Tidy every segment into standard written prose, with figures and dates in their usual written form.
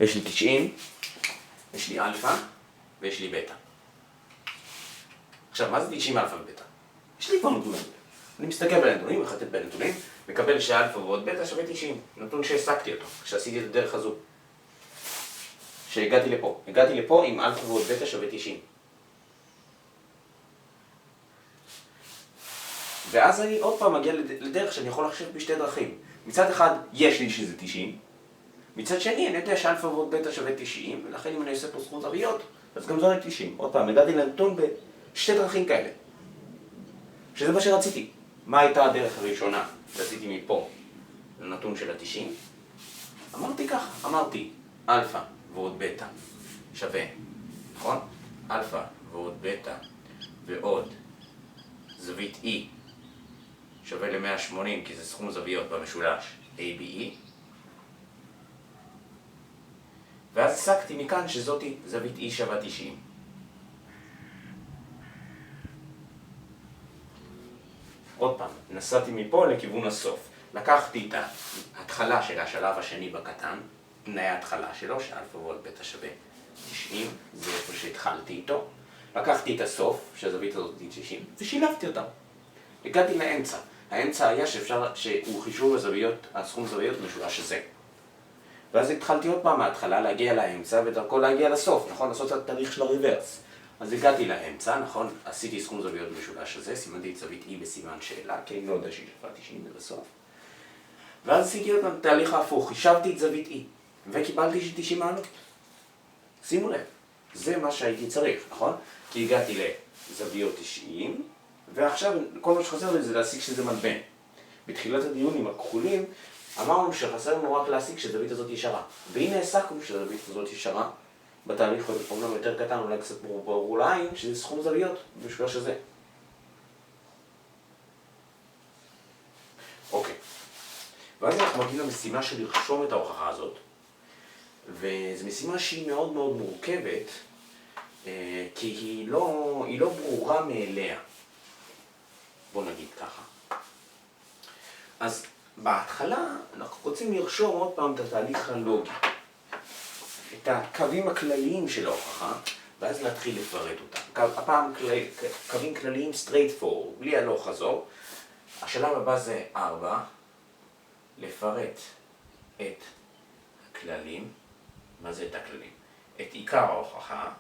יש לי 90, יש לי אלפא ויש לי בטא. עכשיו, מה זה 90 אלפא ובטא? יש לי כבר נתונים. אני מסתכל בנתונים, מחטט בנתונים, מקבל שאלפא ועוד בטא שווה 90. נתון שהעסקתי אותו, כשעשיתי את הדרך הזו. שהגעתי לפה. הגעתי לפה עם אלפא ועוד בטא שווה 90. ואז אני עוד פעם מגיע לדרך שאני יכול לחשב בשתי דרכים. מצד אחד, יש לי שזה 90. מצד שני, אני יודע שאלפא ועוד בטא שווה 90, ולכן אם אני עושה פה סכום זוויות, אז גם זה עולה 90. עוד פעם, הגעתי לנתון בשתי דרכים כאלה. שזה מה שרציתי. מה הייתה הדרך הראשונה שעשיתי מפה לנתון של ה-90? אמרתי ככה, אמרתי אלפא ועוד בטא שווה, נכון? אלפא ועוד בטא ועוד זווית E שווה ל-180 כי זה סכום זוויות במשולש ABE, ואז הסקתי מכאן שזאתי זווית E שווה 90. עוד פעם, נסעתי מפה לכיוון הסוף. לקחתי את ההתחלה של השלב השני בקטן, תנאי ההתחלה שלו, שאלפא ועוד בטא שווה 90, זה איפה שהתחלתי איתו. לקחתי את הסוף, שהזווית הזאת היא 90, ושילבתי אותם. הגעתי לאמצע. האמצע היה שהוא חישוב הזוויות, הסכום זוויות משולש הזה. ואז התחלתי עוד פעם מההתחלה להגיע לאמצע ודרכו להגיע לסוף, נכון? לעשות את התהליך של הריברס. אז הגעתי לאמצע, נכון? עשיתי סכום זוויות משולש הזה, סימנתי את זווית E בסימן שאלה, כי אני לא יודע שהיא שווה 90 בסוף. ואז עשיתי עוד פעם תהליך ההפוך, חישבתי את זווית E, וקיבלתי 90 מעלות. שימו לב, זה מה שהייתי צריך, נכון? כי הגעתי לזוויות 90, ועכשיו כל מה שחסר לי זה להשיג שזה מלבן. בתחילת הדיון עם הכחולים, אמרנו שחסר לנו רק להשיג שזווית הזאת ישרה. והנה הסקנו שזווית הזאת ישרה, בתהליך אומנם יותר קטן, אולי קצת ברור לעין, שזה סכום זוויות בשולש הזה. אוקיי. ואז אנחנו מגיעים למשימה של לרשום את ההוכחה הזאת, וזו משימה שהיא מאוד מאוד מורכבת, כי היא לא ברורה מאליה. בוא נגיד ככה. אז בהתחלה אנחנו רוצים לרשום עוד פעם את התהליך הלוגי. את הקווים הכלליים של ההוכחה, ואז להתחיל לפרט אותם. הפעם קווים כלליים straight forward, בלי הלוך חזור. השלב הבא זה 4, לפרט את הכללים. מה זה את הכללים? את עיקר ההוכחה.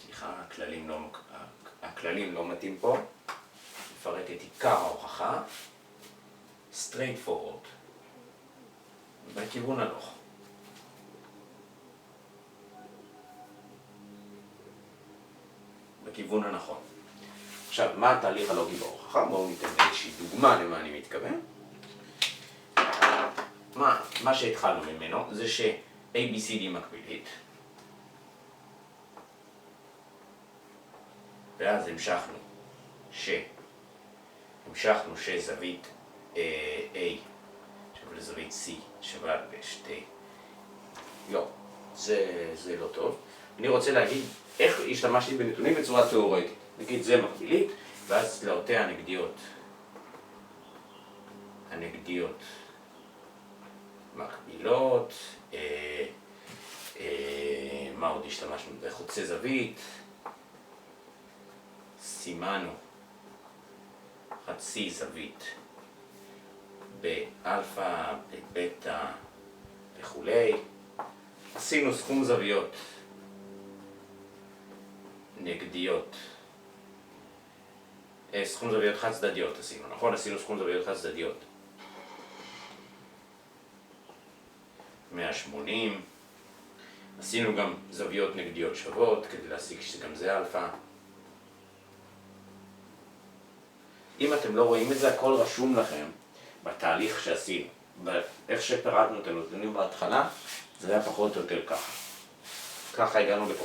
סליחה, הכללים לא מתאים פה. לפרט את עיקר ההוכחה. straight forward. בכיוון הלוך. בכיוון הנכון. עכשיו, מה התהליך הלוגי בהוכחה? בואו ניתן איזושהי דוגמה למה אני מתכוון. מה שהתחלנו ממנו זה ש-ABCD מקבילית, ואז המשכנו שזווית A שווה לזווית C שווה לשתי. לא, זה לא טוב. אני רוצה להגיד איך השתמשתי בנתונים בצורה תיאורטית. נגיד זה מקבילית, ואז צלעותיה הנגדיות מקבילות. מה עוד השתמשנו? בחוצי זווית. סימנו חצי זווית באלפא, בבטא וכולי. עשינו סכום זוויות נגדיות. סכום זוויות חד צדדיות עשינו, נכון? עשינו סכום זוויות חד צדדיות. 180. עשינו גם זוויות נגדיות שוות כדי להשיג שגם זה אלפא. אם אתם לא רואים את זה, הכל רשום לכם בתהליך שעשינו. איך שפירטנו את הנתונים בהתחלה, זה היה פחות או יותר ככה. ככה הגענו לפה.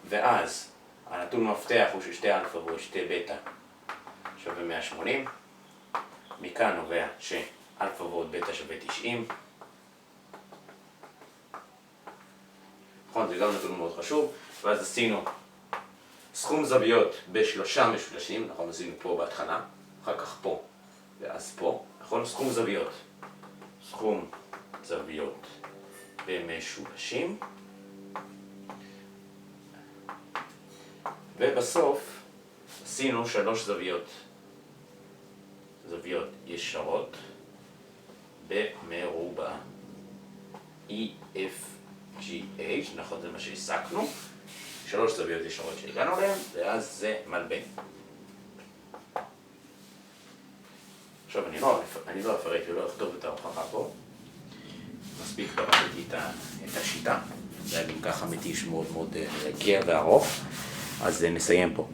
ואז הנתון מפתח הוא ששתי אלפא ושתי בטא שווה 180. מכאן נובע שאלפא ועוד בטא שווה 90. נכון, זה גם נתון מאוד חשוב. ואז עשינו סכום זוויות בשלושה משולשים, נכון, עשינו פה בהתחלה, אחר כך פה ואז פה, נכון, סכום זוויות. סכום זוויות במשולשים. ובסוף עשינו 3 זוויות ישרות במרובע EFGH, נכון, זה מה שהסקנו, 3 זוויות ישרות שהגענו להם, ואז זה מלבן. עכשיו אני לא אפרט ולא אכתוב את ההוכחה פה, מספיק קראתי את השיטה, זה היה גם ככה מתיש מאוד מאוד רגיע וארוך, אז נסיים פה.